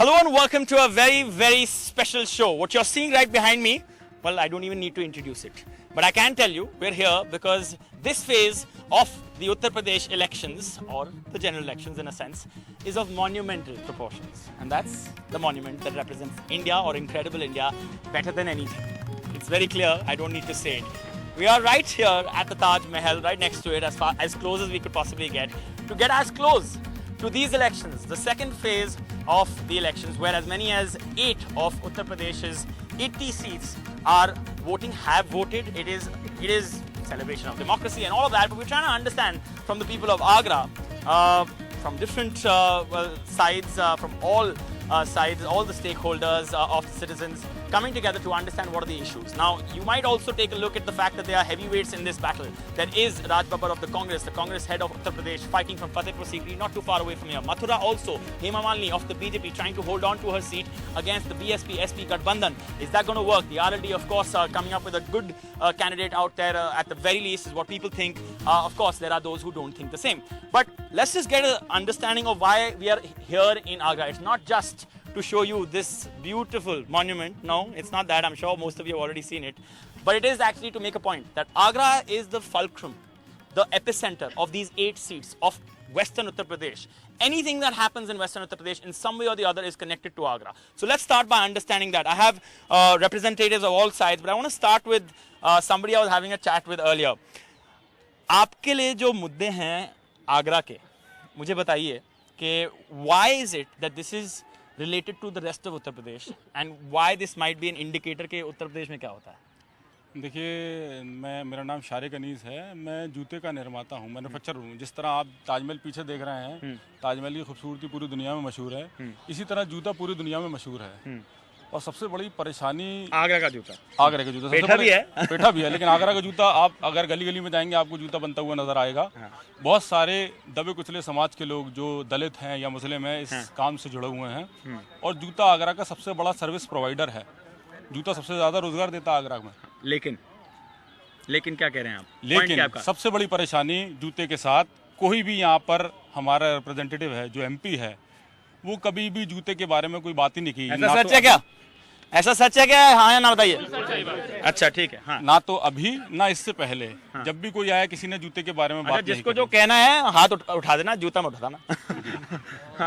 Hello and welcome to a very special show. What you're seeing right behind me, well, I don't even need to introduce it. But I can tell you, we're here because this phase of the Uttar Pradesh elections, or the general elections in a sense, is of monumental proportions. And that's the monument that represents India, or incredible India, better than anything. It's very clear, I don't need to say it. We are right here at the Taj Mahal, right next to it, as close as we could possibly get, to get as close to these elections, the second phase of the elections, where as many as 8 of Uttar Pradesh's 80 seats are voting, have voted. It is celebration of democracy and all of that, but we're trying to understand from the people of Agra, from different sides, from all sides, all the stakeholders of the citizens coming together to understand what are the issues. Now, you might also take a look at the fact that there are heavyweights in this battle. There is Raj Babbar of the Congress head of Uttar Pradesh, fighting from Fatehpur Sikri, not too far away from here. Mathura also, Hema Malini of the BJP, trying to hold on to her seat against the BSP-SP Gathbandhan. Is that going to work? The RLD, of course, coming up with a good candidate out there, at the very least, is what people think. Of course, there are those who don't think the same. But let's just get an understanding of why we are here in Agra. It's not just to show you this beautiful monument. No, it's not that. I'm sure most of you have already seen it. But it is actually to make a point that Agra is the fulcrum, the epicenter of these 8 seats of Western Uttar Pradesh. Anything that happens in Western Uttar Pradesh in some way or the other is connected to Agra. So let's start by understanding that. I have representatives of all sides, but I want to start with somebody I was having a chat with earlier. आपके लिए जो मुद्दे हैं आगरा के, मुझे बताइए कि why is it that this is related to the rest of Uttar Pradesh and why this might be an indicator कि उत्तर प्रदेश में क्या होता है? देखिए, मेरा नाम शारिक अनीस है। मैं जूते का निर्माता हूँ, मैन्युफैक्चरर हूँ। जिस तरह आप ताजमहल पीछे देख रहे हैं, ताजमहल की खूबसूरती पूरी दुनिया में मशहूर है, इसी तरह जूता पूरी दुनिया में मशहूर है। और सबसे बड़ी परेशानी आगरा का जूता पेठा भी है, लेकिन आगरा का जूता आप अगर गली गली में जाएंगे आपको जूता बनता हुआ नजर आएगा। बहुत सारे दबे कुचले समाज के लोग जो दलित हैं या मुस्लिम हैं इस काम से जुड़े हुए हैं, और जूता आगरा का सबसे बड़ा सर्विस प्रोवाइडर है। जूता सबसे ज्यादा रोजगार देता है आगरा में। लेकिन क्या कह रहे हैं आप? लेकिन सबसे बड़ी परेशानी जूते के साथ, कोई भी यहाँ पर हमारा रिप्रेजेंटेटिव है जो MP है, वो कभी भी जूते के बारे में कोई बात ही नहीं की। ऐसा सच है क्या? हाँ या ना बताइए। अच्छा, ठीक है। हाँ। ना तो अभी ना इससे पहले, जब भी कोई आया किसी ने जूते के बारे में बात नहीं जिसको जो कहना है हाथ उठा देना, जूता में उठा देना।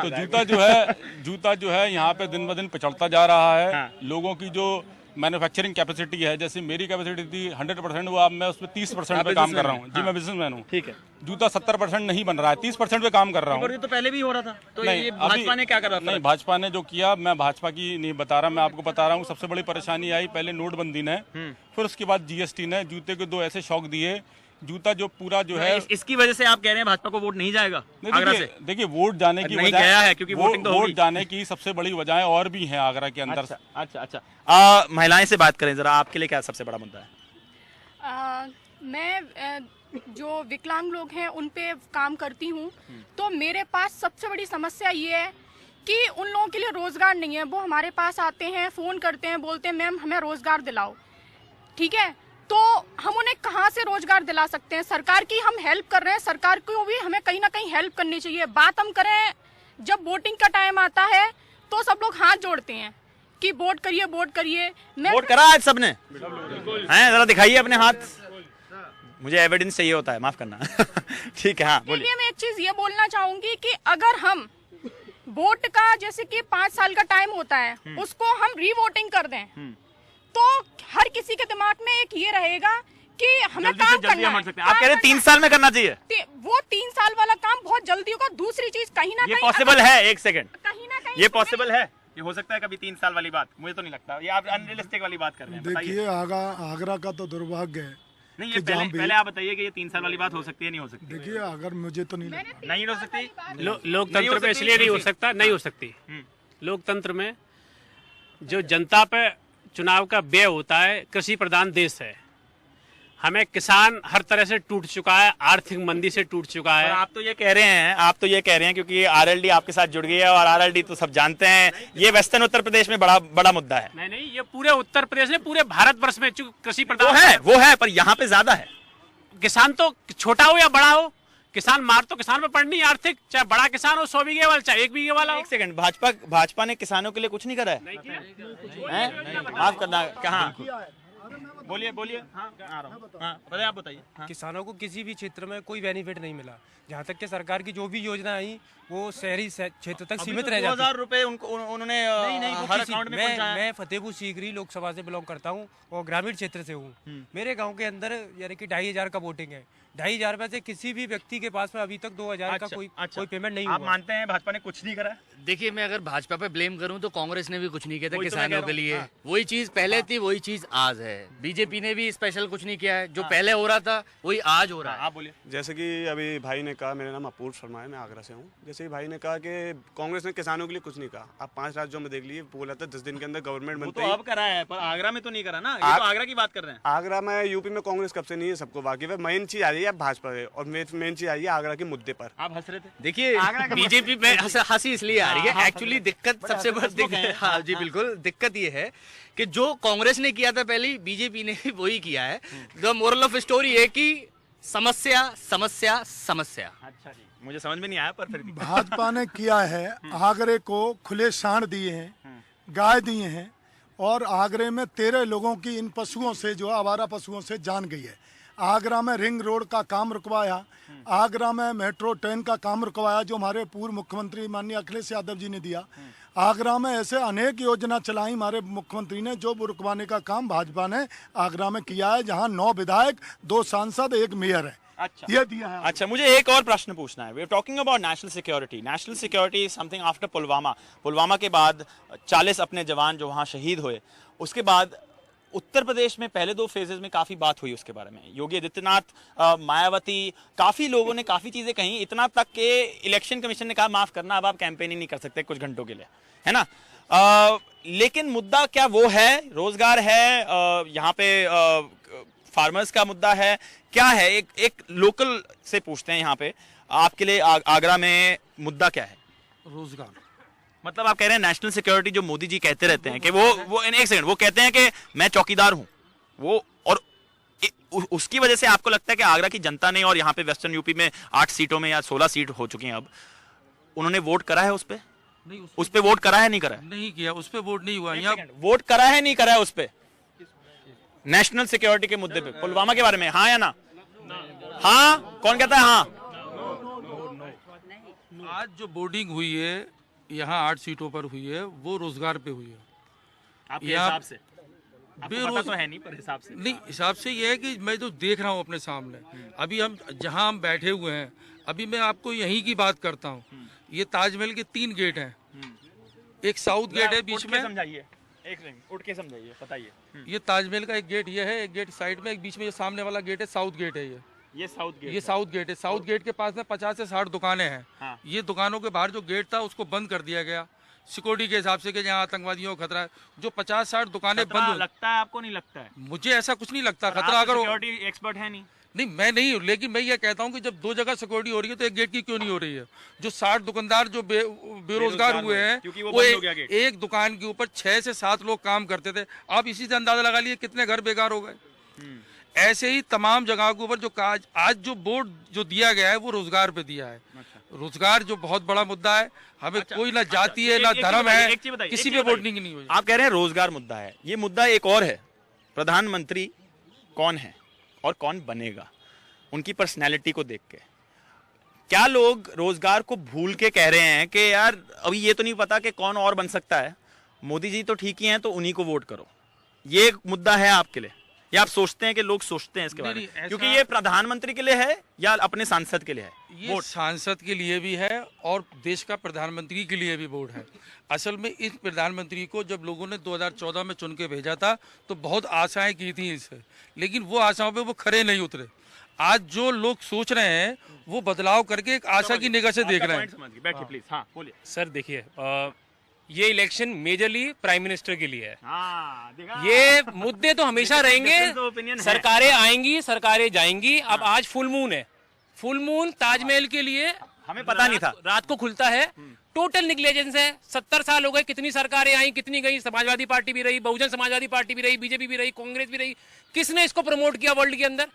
तो जूता जो है यहाँ पे दिन ब दिन पिछड़ता जा रहा है। लोगों की जो मैन्युफैक्चरिंग कैपेसिटी है, जैसे मेरी कैपेसिटी थी 100%, वो अब मैं उस पर 30% पे काम कर रहा हूँ। जी, मैं बिजनेसमैन हूँ। ठीक है। जूता 70% नहीं बन रहा है, 30% पे काम कर रहा हूँ। ये तो पहले भी हो रहा था। तो नहीं, ये भाजपा ने क्या करा? नहीं, भाजपा ने जो किया, मैं भाजपा की नहीं बता रहा, मैं आपको बता रहा हूँ। सबसे बड़ी परेशानी आई पहले नोटबंदी ने, फिर उसके बाद GST ने। जूते को 2 ऐसे शौक दिए। जूता जो पूरा जो है, इसकी वजह से आप कह रहे हैं भाजपा को वोट नहीं जाएगा आगरा से? देखिए, वोट जाने की वजह गया है, क्योंकि वोट जाने की सबसे बड़ी वजह और भी हैं आगरा के अंदर। अच्छा। महिलाएं से बात करें जरा, आपके लिए क्या सबसे बड़ा मुद्दा है? मैं जो विकलांग लोग हैं उन पे काम करती हूँ, तो मेरे पास सबसे बड़ी समस्या ये है कि उन लोगों के लिए रोजगार नहीं है। वो हमारे पास आते हैं, फोन करते हैं, बोलते हैं मैम हमें रोजगार दिलाओ। ठीक है, तो हम उन्हें कहाँ से रोजगार दिला सकते हैं? सरकार की हम हेल्प कर रहे हैं, सरकार को भी हमें कहीं ना कहीं हेल्प करनी चाहिए। बात हम करें, जब वोटिंग का टाइम आता है तो सब लोग हाथ जोड़ते हैं कि वोट करिए, वोट करिए। वोट करा आज सबने? हैं, जरा दिखाइए अपने हाथ। मुझे एविडेंस चाहिए होता है, माफ करना। ठीक है, हाँ बोलिए। मैं एक चीज ये बोलना चाहूंगी कि अगर हम वोट का, जैसे कि 5 साल का टाइम होता है, उसको हम रीवोटिंग कर दें, तो हर किसी के दिमाग में एक ये रहेगा कि हमें काम करना है। आप कह रहे हैं 3 साल में करना चाहिए? वो 3 साल वाला काम बहुत जल्दी होगा। दूसरी चीज, कहीं ना कहीं पॉसिबल है। एक सेकंड, कहीं ना कहीं ये पॉसिबल है? ये हो सकता है कभी 3 साल वाली बात? मुझे तो नहीं लगता। ये आप अनरियलिस्टिक वाली बात कर रहे हैं। देखिए, आगरा का तो दुर्भाग्य है। नहीं, ये पहले आप बताइए कि ये 3 साल वाली बात हो सकती है, नहीं हो सकती? देखिए, अगर मुझे तो नहीं हो सकती। लोकतंत्र में इसलिए नहीं हो सकता, नहीं हो सकती। लोकतंत्र में जो जनता पे चुनाव का व्यय होता है, कृषि प्रधान देश है, हमें किसान हर तरह से टूट चुका है, आर्थिक मंदी से टूट चुका है। आप तो ये कह रहे हैं क्योंकि RLD आपके साथ जुड़ गई है, और RLD तो सब जानते हैं ये वेस्टर्न उत्तर प्रदेश में बड़ा मुद्दा है। नहीं, ये पूरे उत्तर प्रदेश में, पूरे भारतवर्ष में कृषि प्रधान वो है, पर यहाँ पे ज्यादा है। किसान तो छोटा हो या बड़ा हो, किसान मार तो किसान पे पड़नी है आर्थिक, चाहे बड़ा किसान हो 100 बीघे वाला, चाहे 1 बीघे वाला हो। एक सेकंड, भाजपा ने किसानों के लिए कुछ नहीं करा है? माफ करना, कहाँ? बोलिए बोलिए। हाँ, आ रहा हूँ। हाँ, बताइए, आप बताइए। हाँ। किसानों को किसी भी क्षेत्र में कोई बेनिफिट नहीं मिला। जहाँ तक कि सरकार की जो भी योजना आई वो शहरी क्षेत्र तक सीमित रह जाती। 2000 रुपए उन्होंने नहीं, हर अकाउंट में पहुंचाया। मैं फतेहपुर सीकरी लोकसभा से बिलोंग करता हूँ और ग्रामीण क्षेत्र से हूँ। मेरे गांव के अंदर यानी कि 2500 का वोटिंग है। 2500 में से किसी भी व्यक्ति के पास में अभी तक 2000 का कोई पेमेंट नहीं हुआ। आप मानते हैं भाजपा ने कुछ नहीं करा? देखिए, मैं अगर भाजपा पे ब्लेम करूं तो कांग्रेस ने भी कुछ नहीं किया था किसानों के लिए। वही चीज पहले थी, वही चीज आज है। बीजेपी ने भी स्पेशल कुछ नहीं किया है। जो पहले हो रहा था वही आज हो रहा है। आप बोलिए। जैसे कि अभी भाई ने कहा, मेरा नाम अपूर्व शर्मा है, मैं आगरा से हूँ। जैसे भाई ने कहा कि कांग्रेस ने किसानों के लिए कुछ नहीं कहा। आप 5 राज्यों में देख लीजिए, बोला था 10 दिन के अंदर गवर्नमेंट बनते तो अब करा है, पर आगरा में तो नहीं करा ना। ये तो आगरा की बात कर रहे हैं। आगरा में, यूपी में कांग्रेस कब से नहीं है, सबको वाकिफ है। मेन चीज आ रही है भाजपा है और मेन चीज आ रही है आगरा के मुद्दे पर। आप हंस रहे थे? देखिए, बीजेपी में हंसी इसलिए आ रही है, एक्चुअली दिक्कत सबसे बड़ी हाँ जी बिल्कुल, दिक्कत ये है कि जो कांग्रेस ने किया था पहले, बीजेपी ने भी वही किया है। द मोरल ऑफ स्टोरी है कि समस्या समस्या समस्या। अच्छा जी, मुझे समझ में नहीं आया, पर फिर भी भाजपा ने किया है, आगरे को खुले सांड दिए हैं, गाय दिए हैं, और आगरे में 13 लोगों की इन पशुओं से, जो आवारा पशुओं से जान गई है। आगरा में रिंग रोड का काम रुकवाया, आगरा में मेट्रो ट्रेन का काम रुकवाया जो हमारे पूर्व मुख्यमंत्री माननीय अखिलेश यादव जी ने दिया। आगरा में ऐसे अनेक योजना चलाई हमारे मुख्यमंत्री ने, जो रुकवाने का काम भाजपा ने आगरा में किया है, जहां 9 विधायक, 2 सांसद, 1 मेयर है। अच्छा, ये दिया है। अच्छा, मुझे एक और प्रश्न पूछना है। We are talking about national security. National security is something after Pulwama. Pulwama के बाद 40 अपने जवान जो वहां शहीद हुए, उसके बाद उत्तर प्रदेश में पहले 2 फेजेस में काफी बात हुई उसके बारे में। योगी आदित्यनाथ, मायावती, काफी लोगों ने काफी चीजें कही, इतना तक के इलेक्शन कमीशन ने कहा माफ करना, अब आप कैंपेनिंग नहीं कर सकते कुछ घंटों के लिए, है ना। लेकिन मुद्दा क्या वो है? रोजगार है, यहाँ पे फार्मर्स का मुद्दा है, क्या है? एक लोकल से पूछते हैं यहाँ पे, आपके लिए आगरा में मुद्दा क्या है? रोजगार। मतलब आप कह रहे हैं नेशनल सिक्योरिटी, जो मोदी जी कहते रहते हैं कि वो एक सेकंड, वो कहते हैं कि मैं चौकीदार हूं, वो, और उसकी वजह से आपको लगता है कि आगरा की जनता ने, और यहाँ पे वेस्टर्न यूपी में 8 सीटों में या 16 सीट हो चुकी हैं अब, उन्होंने वोट करा है उस पे? नहीं, उस पे वोट करा है, नहीं करा है? नहीं किया, उस पे वोट नहीं हुआ। यहाँ वोट करा है, नहीं करा है उस पे? नेशनल सिक्योरिटी के मुद्दे पे, पुलवामा के बारे में, हाँ या ना? हाँ, कौन कहता है हाँ? आज जो बोर्डिंग हुई है यहाँ 8 सीटों पर हुई है, वो रोजगार पे हुई है। आपके हिसाब से? आपको पता तो है नहीं, पर हिसाब से? नहीं, हिसाब से ये है कि मैं जो देख रहा हूँ अपने सामने, अभी हम जहाँ हम बैठे हुए हैं, अभी मैं आपको यहीं की बात करता हूँ। ये ताजमहल के 3 गेट हैं, एक साउथ गेट है बीच में। समझाइए, एक सेकंड उठ के समझाइए, बताइए। ये ताजमहल का एक गेट ये है, एक गेट साइड में, एक बीच में, ये सामने वाला गेट है, साउथ गेट है। ये साउथ गेट, ये साउथ गेट है। साउथ गेट के पास में 50 से 60 दुकानें हैं। हाँ। ये दुकानों के बाहर जो गेट था उसको बंद कर दिया गया सिक्योरिटी के हिसाब से कि जहाँ आतंकवादियों का खतरा है। जो 50-60 दुकानें बंद, लगता है आपको? नहीं लगता है? मुझे ऐसा कुछ नहीं लगता खतरा। अगर सिक्योरिटी एक्सपर्ट है नहीं, मैं नहीं हूँ, लेकिन मैं ये कहता हूँ कि जब 2 जगह सिक्योरिटी हो रही है तो एक गेट की क्यों नहीं हो रही है? जो 60 दुकानदार जो बेरोजगार हुए हैं, वो एक दुकान के ऊपर 6 से 7 लोग काम करते थे। आप इसी से अंदाजा लगा लिए कितने घर बेकार हो गए। ऐसे ही तमाम जगहों के ऊपर जो आज जो बोर्ड जो दिया गया है वो रोजगार पे दिया है। रोजगार जो बहुत बड़ा मुद्दा है, हमें कोई ना जाति है ना धर्म है, किसी पे वोटिंग नहीं हुई। आप कह रहे हैं रोजगार मुद्दा है, ये मुद्दा एक और है, प्रधानमंत्री कौन है और कौन बनेगा, उनकी पर्सनैलिटी को देख के। क्या लोग रोजगार को भूल के कह रहे हैं कि यार अभी ये तो नहीं पता कि कौन और बन सकता है, मोदी जी तो ठीक ही हैं तो उन्हीं को वोट करो, ये एक मुद्दा है आपके लिए? या आप सोचते हैं कि लोग सोचते हैं इसके बारे में? क्योंकि ये प्रधानमंत्री के लिए है या अपने सांसद के लिए है? ये सांसद के लिए भी है और देश का प्रधानमंत्री के लिए भी वोट है। असल में इस प्रधानमंत्री को जब लोगों ने 2014 में चुन के भेजा था तो बहुत आशाएं की थी इससे, लेकिन वो आशाओं पे वो खरे नहीं उतरे। आज जो लोग सोच रहे हैं वो बदलाव करके एक आशा की निगाह से देख रहे हैं। बैठिए प्लीज। हाँ बोलिए सर। देखिए, ये इलेक्शन मेजरली प्राइम मिनिस्टर के लिए है। हाँ, ये मुद्दे तो हमेशा रहेंगे, सरकारें आएंगी, सरकारें जाएंगी। अब आज फुल मून है, फुल मून ताजमहल के लिए हमें पता नहीं था, रात को खुलता है। टोटल निग्लेजेंस है। 70 साल हो गए, कितनी सरकारें आई, कितनी गई, समाजवादी पार्टी भी रही, बहुजन समाजवादी पार्टी भी रही, बीजेपी भी रही, कांग्रेस भी रही, किसने इसको प्रमोट किया वर्ल्ड के अंदर?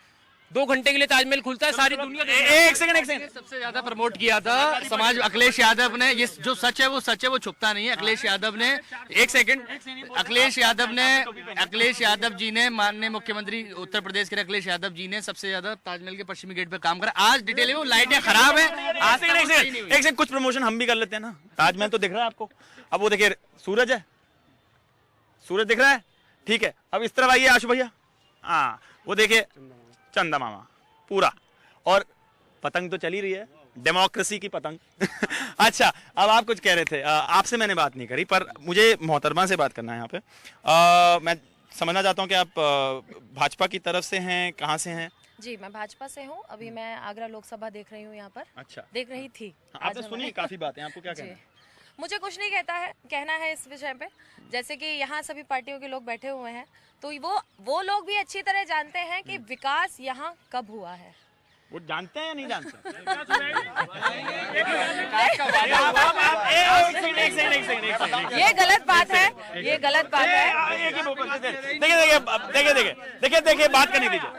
2 घंटे के लिए ताजमहल खुलता है, सारी दुनिया एक सेकंड सबसे ज्यादा प्रमोट किया था समाज अखिलेश यादव ने। ये जो सच है वो छुपता नहीं है। अखिलेश यादव ने अखिलेश यादव जी ने, माननीय मुख्यमंत्री उत्तर प्रदेश के अखिलेश यादव जी ने सबसे ज्यादा ताजमहल के पश्चिमी गेट पे काम करा। आज डिटेल में लाइटें खराब है। एक सेकंड कुछ प्रमोशन हम भी कर लेते हैं ना। ताजमहल तो दिख रहा है आपको, अब वो देखिए सूरज है, सूरज दिख रहा है, ठीक है। अब इस तरफ आइए आशु भैया, हाँ वो देखिए चंदा मामा पूरा, और पतंग तो चली रही है, डेमोक्रेसी की पतंग। अच्छा, अब आप कुछ कह रहे थे। आपसे मैंने बात नहीं करी, पर मुझे मोहतरमा से बात करना है यहाँ पे। मैं समझना चाहता हूँ कि आप भाजपा की तरफ से हैं, कहाँ से हैं? जी, मैं भाजपा से हूँ। अभी मैं आगरा लोकसभा देख रही हूँ यहाँ पर। अच्छा, देख रही थी। आपने सुनी काफी बातें, आपको क्या कहना है? मुझे कुछ नहीं कहना है इस विषय पे। जैसे कि यहाँ सभी पार्टियों के लोग बैठे हुए हैं, तो वो लोग भी अच्छी तरह जानते हैं कि विकास यहाँ कब हुआ है। वो जानते हैं या नहीं जानते? ये गलत बात है, ये गलत बात है। देखिए बात करने दीजिए,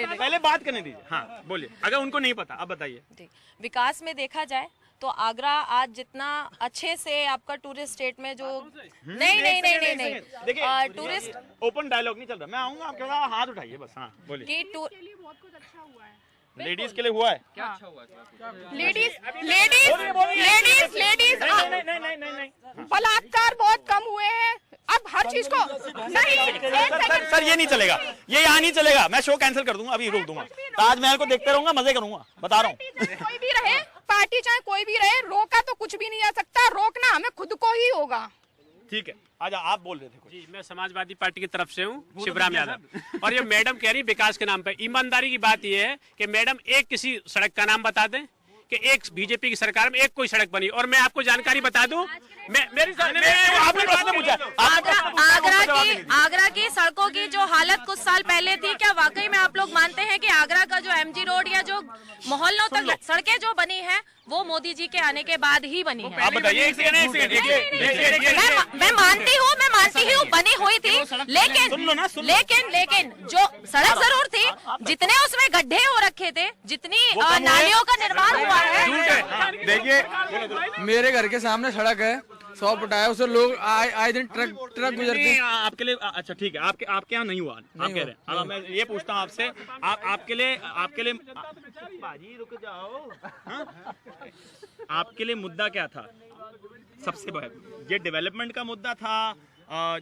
पहले बात करने दीजिए। हाँ बोलिए, अगर उनको नहीं पता अब बताइए। विकास में देखा जाए तो आगरा आज जितना अच्छे से आपका टूरिस्ट स्टेट में जो नहीं देखिए टूरिस्ट ओपन डायलॉग नहीं चल रहा। मैं आऊंगा, आप थोड़ा हाथ उठाइए बस। हाँ बोलिए। के लिए बहुत कुछ अच्छा हुआ है। लेडीज के लिए हुआ है क्या? अच्छा हुआ लेडीज बलात्कार बहुत कम हुए हैं। अब हर चीज को नहीं सर ये नहीं चलेगा, ये यहाँ नहीं चलेगा। मैं शो कैंसिल कर दूंगा, अभी रोक दूंगा। ताजमहल को देखते रहूंगा, मजे करूंगा, बता रहा हूँ। कोई भी रहे पार्टी, चाहे कोई भी रहे, रोका तो कुछ भी नहीं आ सकता। रोकना हमें खुद को ही होगा। ठीक है, आजा आप बोल रहे थे कुछ। जी, मैं समाजवादी पार्टी की तरफ से हूँ, शिवराम यादव। और ये मैडम कह रही विकास के नाम पे। ईमानदारी की बात ये है कि मैडम एक किसी सड़क का नाम बता दें कि एक बीजेपी की सरकार में एक कोई सड़क बनी। और मैं आपको जानकारी बता दूं, आपने प्रश्न पूछा। आगरा की सड़कों की जो हालत कुछ साल पहले थी, क्या वाकई में आप लोग मानते हैं कि आगरा का जो एमजी रोड या जो मोहल्लों तक सड़कें जो बनी है वो मोदी जी के आने के बाद ही बनी है? आप बताइए। मैं मानती हूँ बनी हुई थी, लेकिन जो सड़क जरूर थी, जितने उसमें गड्ढे हो रखे थे, जितनी नालियों का निर्माण हुआ है। देखिए मेरे घर के सामने सड़क है, 100 फुट है, उसे लोग आए दिन ट्रक गुजरते हैं। आपके लिए अच्छा ठीक है, आपके यहाँ नहीं हुआ, आप कह रहे हैं। अब मैं ये पूछता हूँ आपसे, आपके लिए बाजी रुक जाओ। हाँ? आपके लिए मुद्दा क्या था सबसे बड़ा? ये डेवलपमेंट का मुद्दा था,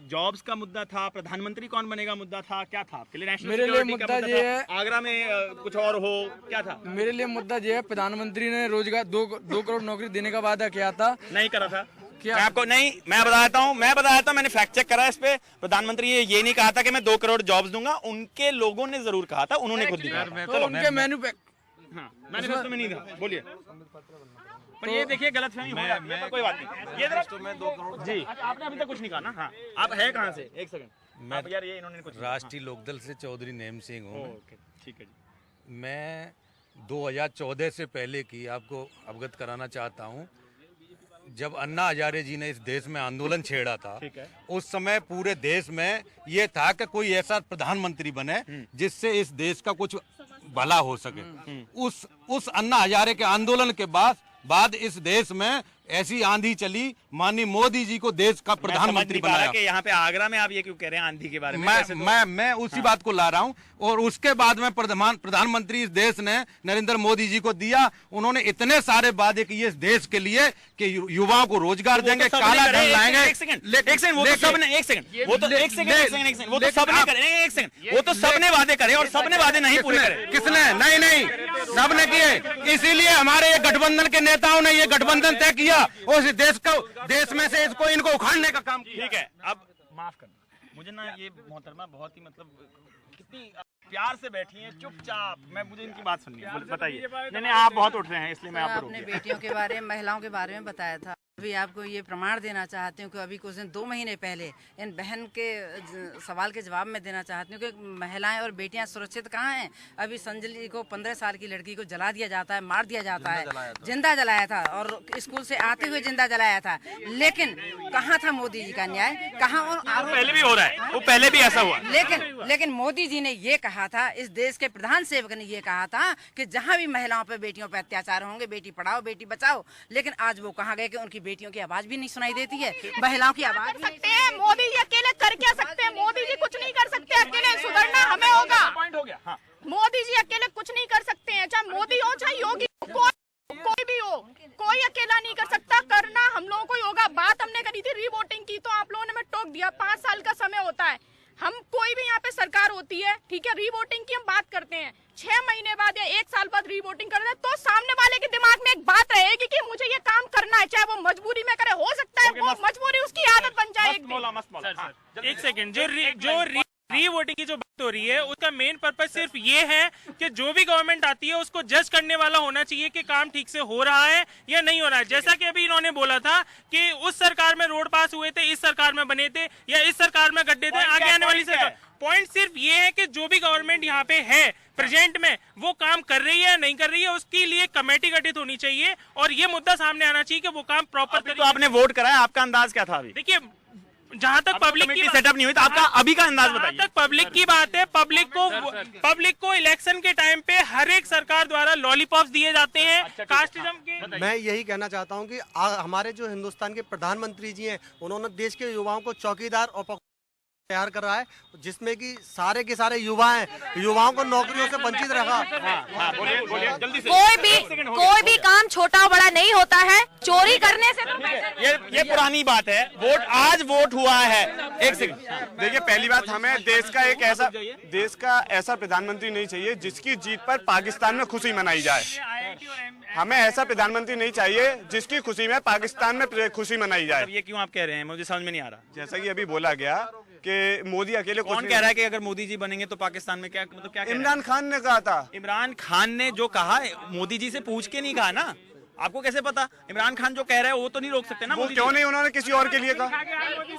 जॉब्स का मुद्दा था, प्रधानमंत्री कौन बनेगा मुद्दा था, क्या था आपके लिए? नेशनल मेरे लिए मुद्दा ये है, आगरा में कुछ और हो, क्या था? मेरे लिए मुद्दा ये है, प्रधानमंत्री ने रोजगार 2 करोड़ नौकरी देने का वादा किया था, नहीं करा था। मैं आपको नहीं, मैं बताता हूँ, मैंने फैक्ट चेक करा इस पे। प्रधानमंत्री ये नहीं कहा था कि मैं 2 करोड़ जॉब्स दूंगा, उनके लोगों ने जरूर कहा था, उन्होंने खुद दिया। तो उनके मैनिफेस्टो में नहीं था। बोलिए। पर ये देखिए गलतफहमी हो जाती है, पर कोई बात नहीं। ये तो मैं 2 करोड़ जी। आपने अभी तक कुछ नहीं कहा ना? हाँ, आप है कहाँ से? एक सेकंड। मैं यार ये इन्होंने कुछ राष्ट्रीय लोकदल से चौधरी नेम सिंह हूँ। ठीक है जी। मैं 2014 से पहले की आपको अवगत कराना चाहता हूँ। जब अन्ना हजारे जी ने इस देश में आंदोलन छेड़ा था, उस समय पूरे देश में ये था कि कोई ऐसा प्रधानमंत्री बने जिससे इस देश का कुछ भला हो सके। उस अन्ना हजारे के आंदोलन के बाद इस देश में ऐसी आंधी चली, माननीय मोदी जी को देश का प्रधानमंत्री बनाया। कि यहाँ पे आगरा में आप ये क्यों कह रहे हैं आंधी के बारे में? मैं उसी बात को ला रहा हूँ। और उसके बाद में प्रधानमंत्री इस देश ने नरेंद्र मोदी जी को दिया। उन्होंने इतने सारे वादे किए इस देश के लिए कि युवाओं को रोजगार देंगे, काला धन लाएंगे। वो तो सबने वादे करे और सबने वादे नहीं पूरे करे। किसने? नहीं, सबने किए। इसीलिए हमारे ये गठबंधन के नेताओं ने ये गठबंधन तय किया और इस देश में से इनको उखाड़ने का काम किया। ठीक है, अब माफ करना मुझे ना, ये मोहतरमा बहुत ही मतलब कितनी प्यार से बैठी हैं चुपचाप। मुझे इनकी बात सुननी है, बताइए। नहीं आप बहुत उठ रहे हैं इसलिए मैं आपको आपने बेटियों के बारे में, महिलाओं के बारे में बताया था। अभी आपको ये प्रमाण देना चाहती हूँ कि अभी कुछ दिन 2 महीने पहले इन बहन के सवाल के जवाब में देना चाहती हूँ कि महिलाएं और बेटियां सुरक्षित कहाँ हैं। अभी संजली को 15 साल की लड़की को जला दिया जाता है, मार दिया जाता है, जिंदा जलाया था और स्कूल से आते हुए जिंदा जलाया था। लेकिन कहाँ था मोदी जी का न्याय? कहाँ? पहले भी हो रहा है, वो पहले भी ऐसा हुआ। लेकिन मोदी जी ने ये कहा कहा था, इस देश के प्रधान सेवक ने ये कहा था कि जहाँ भी महिलाओं पे, बेटियों पे अत्याचार होंगे, बेटी पढ़ाओ बेटी बचाओ, लेकिन आज वो कहाँ गए कि उनकी बेटियों की आवाज भी नहीं सुनाई देती है, महिलाओं की आवाज कर सकते हैं। मोदी जी अकेले कर क्या सकते हैं? मोदी जी कुछ नहीं कर सकते अकेले, सुधरना हमें होगा। पॉइंट हो गया। हाँ। मोदी जी अकेले कुछ नहीं कर सकते हैं, चाहे मोदी हो चाहे योगी, कोई भी हो, कोई अकेला नहीं कर सकता। करना हम लोगों को ही होगा। बात हमने करी थी रीवोटिंग की, तो आप लोगों ने हमें टोक दिया। 5 साल का समय होता है, हम कोई भी यहाँ पे सरकार होती है, ठीक है, रीवोटिंग की हम बात करते हैं, 6 महीने बाद या 1 साल बाद रीवोटिंग करते हैं, तो सामने वाले के दिमाग में एक बात रहेगी कि मुझे ये काम करना है, चाहे वो मजबूरी में करे। हो सकता है वो मजबूरी उसकी आदत बन जाए। एक सेकंड, जो री वोटिंग की जो बात हो रही है, उसका मेन पर्पस सिर्फ ये है कि जो भी गवर्नमेंट आती है उसको जज करने वाला होना चाहिए कि काम ठीक से हो रहा है या नहीं हो रहा है। जैसा कि अभी इन्होंने बोला था कि उस सरकार में रोड पास हुए थे, इस सरकार में बने थे, या इस सरकार में गड्ढे थे, आगे आने वाली सरकार। पॉइंट सिर्फ ये है कि जो भी गवर्नमेंट यहाँ पे है प्रेजेंट में, वो काम कर रही है या नहीं कर रही है, उसके लिए कमेटी गठित होनी चाहिए और ये मुद्दा सामने आना चाहिए कि वो काम प्रॉपर। तो आपने वोट कराया, आपका अंदाज क्या था? अभी देखिए, जहां तक पब्लिक की सेटअप नहीं हुई, तो आपका अभी का अंदाज बताइए। तक पब्लिक की बात है, पब्लिक को इलेक्शन के टाइम पे हर एक सरकार द्वारा लॉलीपॉप्स दिए जाते हैं कास्टिज्म के। मैं यही कहना चाहता हूं कि हमारे जो हिंदुस्तान के प्रधानमंत्री जी हैं, उन्होंने देश के युवाओं को चौकीदार और तैयार कर रहा है, जिसमें कि सारे के सारे युवा हैं, युवाओं को नौकरियों से वंचित रखा। बोलिए जल्दी से। कोई भी काम छोटा बड़ा नहीं होता है, चोरी करने से तो ये पुरानी बात है। आज वोट हुआ है। एक सेकंड, देखिए, पहली बात, हमें देश का ऐसा प्रधानमंत्री नहीं चाहिए जिसकी जीत पर पाकिस्तान में खुशी मनाई जाए। हमें ऐसा प्रधानमंत्री नहीं चाहिए जिसकी खुशी में पाकिस्तान में खुशी मनाई जाए। ये क्यों आप कह रहे हैं? मुझे समझ में नहीं आ रहा। जैसा कि अभी बोला गया कि मोदी अकेले कौन कह रहा है कि अगर मोदी जी बनेंगे तो पाकिस्तान में क्या, मतलब क्या? इमरान खान ने कहा था। इमरान खान ने जो कहा, मोदी जी से पूछ के नहीं कहा ना। आपको कैसे पता? इमरान खान जो कह रहा है वो तो नहीं रोक सकते ना। वो क्यों नहीं, उन्होंने किसी और के लिए कहा।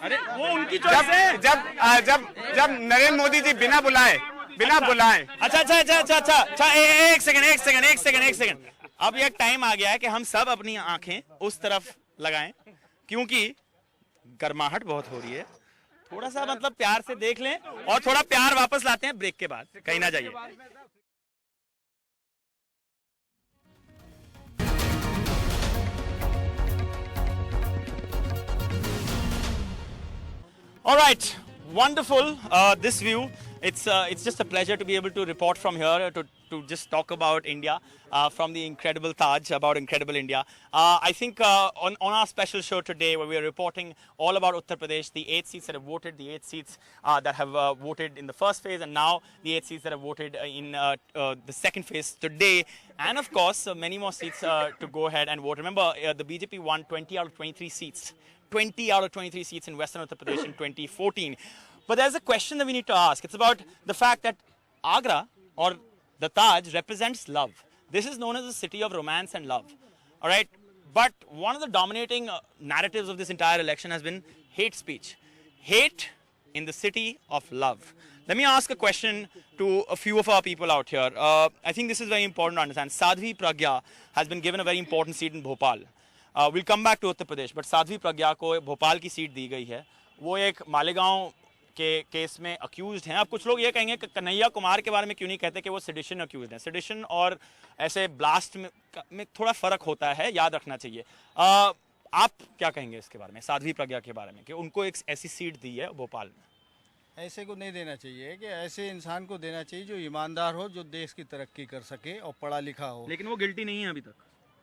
अरे वो उनकी चॉइस है। जब नरेंद्र मोदी जी बिना बुलाए अच्छा, एक सेकंड। अब ये टाइम आ गया है कि हम सब अपनी आंखें उस तरफ लगाएं, क्योंकि गर्माहट बहुत हो रही है। थोड़ा सा मतलब प्यार से देख लें और थोड़ा प्यार वापस लाते हैं ब्रेक के बाद। कहीं ना जाइए। All right, wonderful. This view. It's just a pleasure to be able to report from here to just talk about India from the incredible Taj, about incredible India. I think on our special show today, where we are reporting all about Uttar Pradesh, the 8 seats that have voted, the 8 seats that have voted in the first phase, and now the 8 seats that have voted in the second phase today, and of course many more seats to go ahead and vote. Remember, the BJP won 20 out of 23 seats. 20 out of 23 seats in Western Uttar Pradesh in 2014. But there's a question that we need to ask. It's about the fact that Agra, or the Taj, represents love. This is known as the city of romance and love. All right? But one of the dominating narratives of this entire election has been hate speech. Hate in the city of love. Let me ask a question to a few of our people out here. I think this is very important to understand. Sadhvi Pragya has been given a very important seat in Bhopal. We'll come back to Uttar Pradesh, but Sadhvi Pragya को भोपाल की seat दी गई है। वो एक मालेगांव के case में accused हैं। अब कुछ लोग ये कहेंगे कि कन्हैया कुमार के बारे में क्यों नहीं कहते कि वो सेडिशन अक्यूज्ड हैं। सेडिशन और ऐसे ब्लास्ट में थोड़ा फर्क होता है, याद रखना चाहिए। आप क्या कहेंगे इसके बारे में, साध्वी प्रज्ञा के बारे में, कि उनको एक ऐसी सीट दी है भोपाल में? ऐसे को नहीं देना चाहिए, कि ऐसे इंसान को देना चाहिए जो ईमानदार हो, जो देश की तरक्की कर सके और पढ़ा लिखा हो। लेकिन वो गिल्टी नहीं है अभी तक।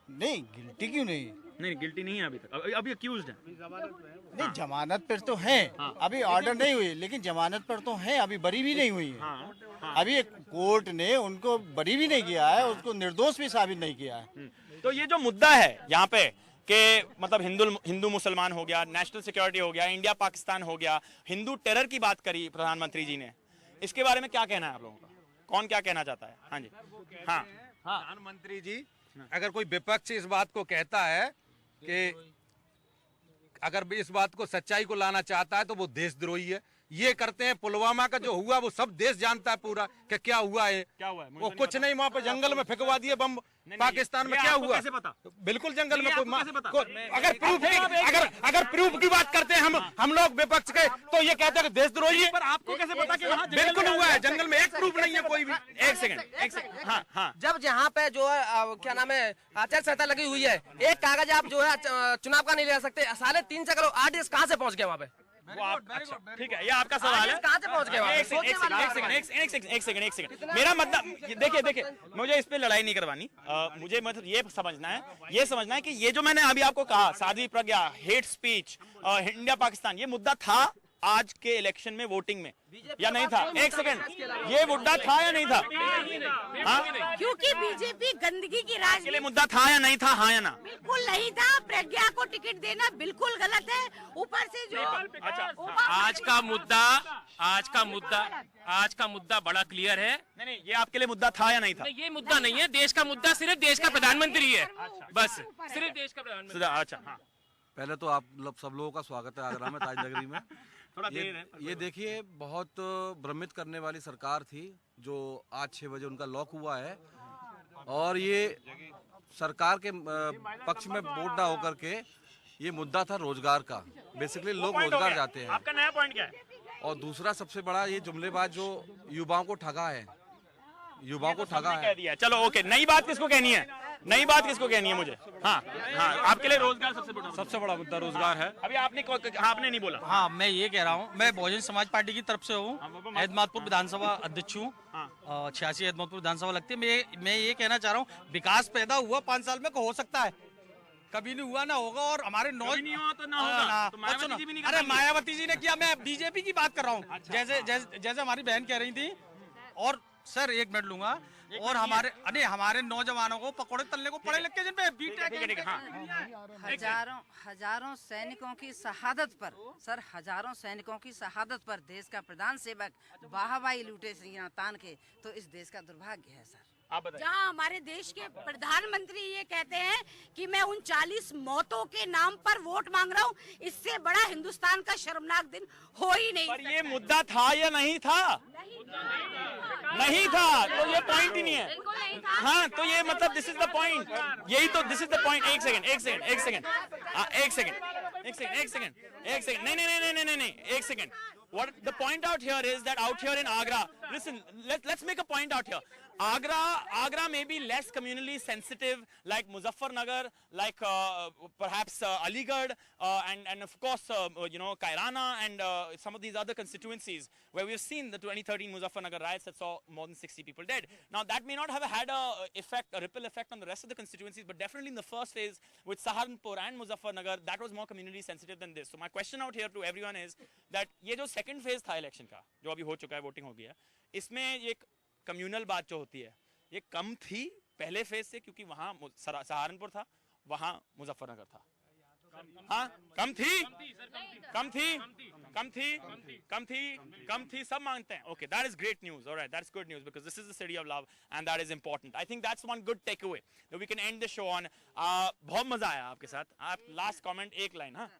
नहीं, गिल्टी क्यों नहीं? नहीं, गिल्टी नहीं है अभी तक, अभी अक्यूज्ड है। नहीं, जमानत पर तो है। हाँ। अभी ऑर्डर नहीं हुई, लेकिन जमानत पर तो है, अभी बरी भी नहीं हुई है। हाँ। अभी कोर्ट ने उनको बरी भी नहीं किया है, उसको निर्दोष भी साबित नहीं किया है। तो ये जो मुद्दा है यहाँ पे कि मतलब हिंदू मुसलमान हो गया, नेशनल सिक्योरिटी हो गया, इंडिया पाकिस्तान हो गया, हिंदू टेरर की बात करी प्रधानमंत्री जी ने, इसके बारे में क्या कहना है आप लोगों का? कौन क्या कहना चाहता है? हाँ जी। हाँ, प्रधानमंत्री जी, अगर कोई विपक्ष इस बात को कहता है कि अगर इस बात को सच्चाई को लाना चाहता है तो वो देशद्रोही है, ये करते हैं। पुलवामा का जो हुआ वो सब देश जानता है पूरा कि क्या हुआ है। क्या हुआ है? वो कुछ नहीं, वहाँ पे जंगल में फेंकवा दिए बम। पाकिस्तान में क्या हुआ? कैसे पता? बिल्कुल जंगल में अगर प्रूफ की बात करते हैं हम लोग विपक्ष के, तो ये कहते हैं कि देशद्रोही है। पर आपको कैसे पता कि वहाँ बिल्कुल हुआ है, जंगल में एक प्रूफ नहीं है कोई भी। एक सेकंड। हाँ हाँ, जब जहाँ पे जो है क्या नाम है आचार संहिता लगी हुई है, एक कागज आप जो है चुनाव का नहीं ले सकते। साढ़े 3 से करो आरडीएक्स कहाँ से पहुँच गए वहाँ पे? वो आप अच्छा ठीक है, ये आपका सवाल है। कहाँ से पहुँच गए? एक सेकंड। मेरा मतलब देखिए मुझे इस पे लड़ाई नहीं करवानी। मुझे मतलब ये समझना है कि ये जो मैंने अभी आपको कहा, Sadhvi Pragya, hate speech, India Pakistan, ये मुद्दा था आज के इलेक्शन में वोटिंग में या नहीं था? एक सेकंड, ये मुद्दा था या नहीं था? हाँ, क्योंकि बीजेपी गंदगी की राज के लिए मुद्दा था या नहीं था? हाँ या ना? बिल्कुल नहीं था। प्रज्ञा को टिकट देना बिल्कुल गलत है। ऊपर से जो आज का मुद्दा बड़ा क्लियर है। नहीं, ये आपके लिए मुद्दा था या नहीं था? ये मुद्दा नहीं है। देश का मुद्दा सिर्फ देश का प्रधानमंत्री है, बस सिर्फ देश का प्रधानमंत्री। अच्छा हाँ, पहले तो आप सब लोगों का स्वागत है आगरा में, ताजनगरी में। थोड़ा देर है। ये देखिए, बहुत भ्रमित करने वाली सरकार थी जो आज 6 बजे उनका लॉक हुआ है, और ये सरकार के पक्ष में वोट ना होकर के ये मुद्दा था रोजगार का। बेसिकली लोग रोजगार जाते हैं। आपका नया पॉइंट क्या है? और दूसरा सबसे बड़ा ये जुमलेबाज जो युवाओं को ठगा है, कह दिया। चलो ओके, नई बात किसको कहनी है? मुझे हाँ, आपके लिए रोजगार सबसे बड़ा मुद्दा रोजगार है। अभी आपने नहीं बोला। हाँ, मैं ये कह रहा हूँ, मैं बहुजन समाज पार्टी की तरफ से हूँ, एदमादपुर विधानसभा अध्यक्ष हूँ। 86 एदमादपुर विधानसभा लगती है। मैं ये कहना चाह रहा हूँ, विकास पैदा हुआ 5 साल में हो सकता है, कभी नहीं हुआ ना होगा। और हमारे नहीं हुआ तो ना होगा। तो मायावती जी भी नहीं कर अरे पाएंगी। मायावती जी ने किया, मैं बीजेपी की बात कर रहा हूँ। जैसे हमारी बहन कह रही थी। और सर 1 मिनट लूंगा। और हमारे नौजवानों को पकौड़े तलने को पढ़े लिख के जिन पे हजारों सैनिकों की शहादत पर, सर हजारों सैनिकों की शहादत पर देश का प्रधान सेवक वाहवाही लूटे सिंह तान के, तो इस देश का दुर्भाग्य है सर। जहां हमारे देश के प्रधानमंत्री ये कहते हैं कि मैं 39 मौतों के नाम पर वोट मांग रहा हूं, इससे बड़ा हिंदुस्तान का शर्मनाक दिन हो ही नहीं। पर ये मुद्दा था या नहीं था? नहीं था, तो ये पॉइंट ही नहीं है। हाँ, तो ये मतलब दिस इज द पॉइंट। यही तो दिस इज द पॉइंट। एक सेकंड। नहीं, एक second. What the point out here is that out here in Agra, listen, let's make a point out here. Agra may be less communally sensitive like Muzaffarnagar, like perhaps Aligarh, and of course Kairana and some of these other constituencies where we've seen the 2013 Muzaffarnagar riots that saw more than 60 people dead. Now that may not have had a ripple effect on the rest of the constituencies, but definitely in the first phase with Saharanpur and Muzaffarnagar, that was more communally sensitive than this. So my question out here to everyone is that ये जो second phase था election का, जो अभी हो चुका है, voting हो गया, इसमें ये कम्युनल बात जो होती है ये कम थी पहले फेज से, क्योंकि वहां सहारनपुर था, वहां मुजफ्फरनगर था। हाँ, कम थी, सब मानते हैं। Okay, that is great news. Alright, that's good news because this is the city of love and that is important. I think that's one good takeaway that we can end the show on. बहुत मजा आया आपके साथ। आप last comment, एक line. हाँ,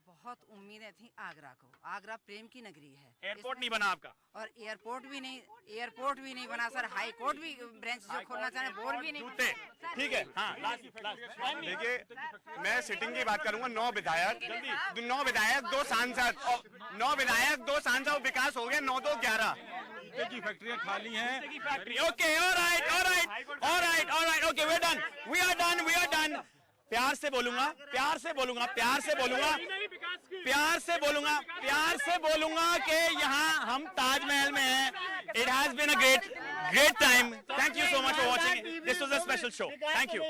बहुत उम्मीदें थी आगरा को। आगरा प्रेम की नगरी है। एयरपोर्ट नहीं बना आपका, और एयरपोर्ट भी नहीं बना सर। हाई कोर्ट भी ब्रांच जो खोलना चाहे वो भी नहीं। ठीक है। हाँ, देखिए, मैं सिटिंग की बात करूंगा। 9 विधायक, 2 सांसद, 9 विधायक, 2 सांसद, विकास हो गया 9, 2, 11 की फैक्ट्रियां खाली हैं। Okay, alright, okay, we are done. प्यार से बोलूंगा कि यहाँ हम ताजमहल में हैं। It has been a great time. Thank you so much for watching. This was a special show. Thank you.